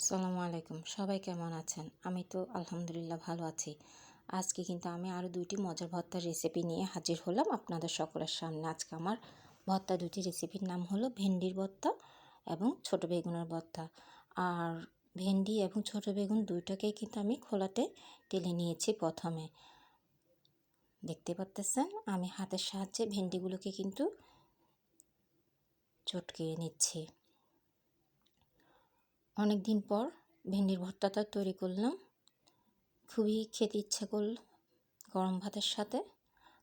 আসসালামু আলাইকুম, সবাই কেমন আছেন? আমি তো আলহামদুলিল্লাহ ভালো আছি। আজকে কিন্তু আমি আরও ২টি মজার ভর্তার রেসিপি নিয়ে হাজির হলাম আপনাদের সকলের সামনে। আজকে আমার ভর্তা ২টি রেসিপির নাম হলো ভেন্ডির ভর্তা এবং ছোট বেগুনের ভর্তা। আর ভেন্ডি এবং ছোট বেগুন দুইটাকেই কিন্তু আমি খোলাতে টেলে নিয়েছি প্রথমে। দেখতে পাচ্ছেন আমি হাতের সাহায্যে ভেন্ডিগুলোকে কিন্তু চটকিয়ে নিচ্ছি। অনেক দিন পর ভেন্ডির ভর্তাটা তৈরি করলাম। খুবই খেতে ইচ্ছা করল গরম ভাতের সাথে।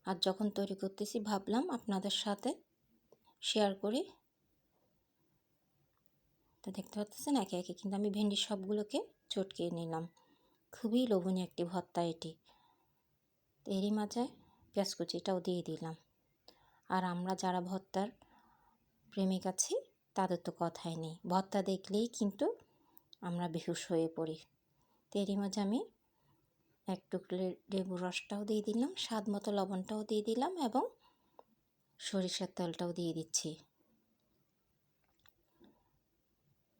আর যখন তৈরি করতেছি ভাবলাম আপনাদের সাথে শেয়ার করি। তো দেখতে পাচ্ছেন একে একে কিন্তু আমি ভেন্ডির সবগুলোকে চটকিয়ে নিলাম। খুবই লোভনীয় একটি ভর্তা এটি। এরই মাঝে পেঁয়াজ কুচিটাও দিয়ে দিলাম। আর আমরা যারা ভর্তার প্রেমিক আছি তাদের তো কথাই নেই, ভর্তা দেখলেই কিন্তু আমরা বেহুশ হয়ে পড়ি। তো এরই মাঝে আমি এক টুকরো লেবুর রসটাও দিয়ে দিলাম, স্বাদ মতো লবণটাও দিয়ে দিলাম এবং সরিষার তেলটাও দিয়ে দিচ্ছি।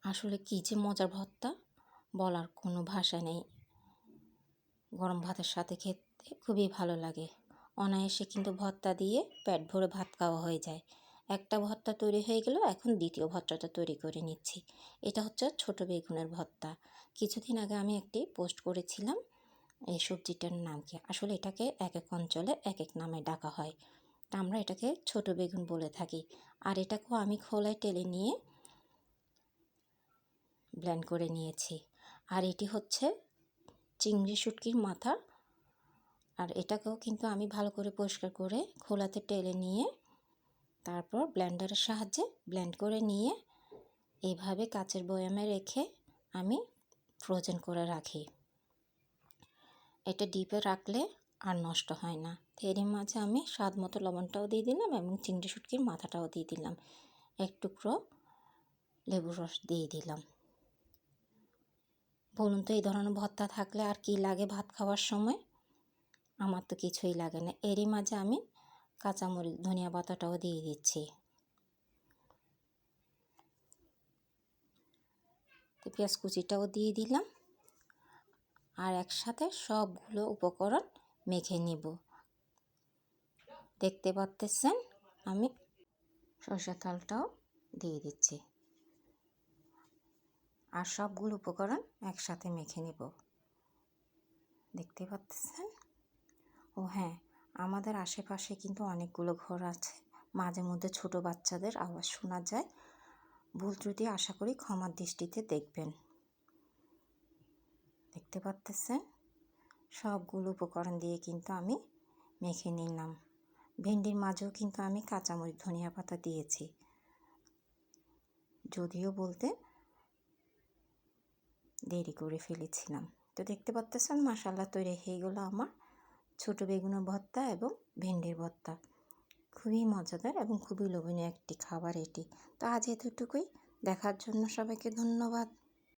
আসলে কী যে মজার ভর্তা, বলার কোনো ভাষা নেই। গরম ভাতের সাথে খেতে খুবই ভালো লাগে। অনায়াসে কিন্তু ভর্তা দিয়ে পেট ভরে ভাত খাওয়া হয়ে যায়। একটা ভর্তা তৈরি হয়ে গেল, এখন দ্বিতীয় ভর্তাটা তৈরি করে নিচ্ছি। এটা হচ্ছে ছোট বেগুনের ভর্তা। কিছুদিন আগে আমি একটি পোস্ট করেছিলাম এই সবজিটার নাম কি। আসলে এটাকে এক এক অঞ্চলে এক এক নামে ডাকা হয়। তা আমরা এটাকে ছোট বেগুন বলে থাকি। আর এটাকেও আমি খোলায় টেলে নিয়ে ব্লেন্ড করে নিয়েছি। আর এটি হচ্ছে চিংড়ি শুটকির মাথা। আর এটাকেও কিন্তু আমি ভালো করে পরিষ্কার করে খোলাতে টেলে নিয়ে তারপর ব্লেন্ডারের সাহায্যে ব্লেন্ড করে নিয়ে এইভাবে কাচের বয়ামে রেখে আমি ফ্রোজেন করে রাখি। এটা ডিপে রাখলে আর নষ্ট হয় না। এরই মাঝে আমি স্বাদ মতো লবণটাও দিয়ে দিলাম এবং চিংড়ি শুটকির মাথাটাও দিয়ে দিলাম, এক টুকরো লেবুর রস দিয়ে দিলাম। বলুন তো এই ধরনের ভর্তা থাকলে আর কি লাগে ভাত খাওয়ার সময়? আমার তো কিছুই লাগে না। এরই মাঝে আমি কাঁচামরিচ ধনিয়া পাতাটাও দিয়ে দিচ্ছি। তো পেঁয়াজ কুচিটাও দিয়ে দিলাম। আর একসাথে সবগুলো উপকরণ মেখে নিব। দেখতে পাচ্ছেন আমি সরষের তেলটাও দিয়ে দিচ্ছি। আর সবগুলো উপকরণ একসাথে মেখে নিব। দেখতে পাচ্ছেন। ও হ্যাঁ, আমাদের আশেপাশে কিন্তু অনেকগুলো ঘর আছে। মাঝে মধ্যে ছোট বাচ্চাদের আওয়াজ শোনা যায়। ভুল ত্রুটি আশা করি ক্ষমার দৃষ্টিতে দেখবেন। দেখতে পাচ্ছেন সবগুলো উপকরণ দিয়ে কিন্তু আমি মেখে নিলাম। ভেন্ডির মাঝেও কিন্তু আমি কাঁচামরিচ ধনিয়া পাতা দিয়েছি, যদিও বলতে দেরি করে ফেলেছিলাম। তো দেখতে পাচ্ছেন মাশাআল্লাহ তৈরি হয়ে গেল আমার ছোট বেগুনের ভর্তা এবং ভেন্ডির ভর্তা। খুবই মজাদার এবং খুবই লোভনীয় একটি খাবার এটি। তো আজ এতটুকুই। দেখার জন্য সবাইকে ধন্যবাদ।